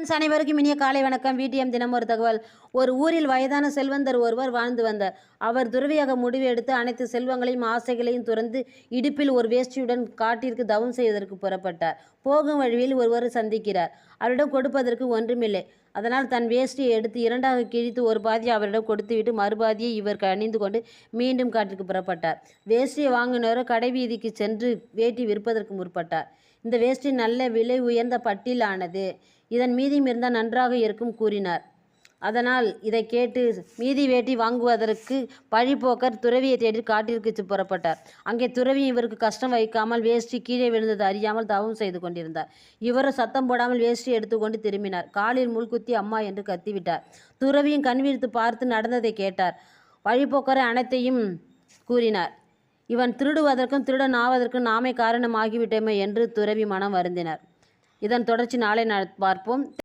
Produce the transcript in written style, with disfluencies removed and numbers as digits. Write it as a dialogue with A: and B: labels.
A: அனைவருக்கும் இனிய காலை வணக்கம். VTM தினம் ஒரு தகவல். ஒரு ஊரில் வயதான செல்வந்தர் ஒருவர் வாழ்ந்து வந்தார். அவர் துறவியாக முடிவு எடுத்து அனைத்து செல்வங்களையும் ஆசைகளையும் துறந்து இடுப்பில் ஒரு வேஷ்டியுடன் காட்டிற்கு தவம் செய்வதற்கு புறப்பட்டார். போகும் வழியில் ஒருவர் சந்திக்கிறார். அவரிடம் கொடுப்பதற்கு ஒன்றுமில்லை. அதனால் தன் வேஷ்டியை எடுத்து இரண்டாக கிழித்து ஒரு பாதியை அவரிடம் கொடுத்துவிட்டு மறுபாதியை இவர் அணிந்து கொண்டு மீண்டும் காட்டிற்கு புறப்பட்டார். வேஷ்டியை வாங்கினவரோ கடைவீதிக்கு சென்று வேட்டி விற்பதற்கு முற்பட்டார். இந்த வேஷ்டி நல்ல விலை உயர்ந்த பட்டிலானது, இதன் மீதியும் இருந்தால் நன்றாக இருக்கும் கூறினார். அதனால் இதை கேட்டு மீதி வேட்டி வாங்குவதற்கு பழிப்போக்கர் துறவியை தேடி காட்டிற்கு புறப்பட்டார். அங்கே துறவி இவருக்கு கஷ்டம் வைக்காமல் வேஷ்டி கீழே விழுந்தது அறியாமல் தவம் செய்து கொண்டிருந்தார். இவரும் சத்தம் போடாமல் வேஷ்டி எடுத்துக்கொண்டு திரும்பினார். காலில் முள்குத்தி அம்மா என்று கத்திவிட்டார். துறவியும் கண்விழித்து பார்த்து நடந்ததை கேட்டார். வழிப்போக்கரை அனைத்தையும் கூறினார். இவன் திருடுவதற்கும் திருடன் ஆவதற்கும் நாமே காரணமாகிவிட்டோமே என்று துறவி மனம் வருந்தினார். இதன் தொடர்ச்சி நாளை பார்ப்போம்.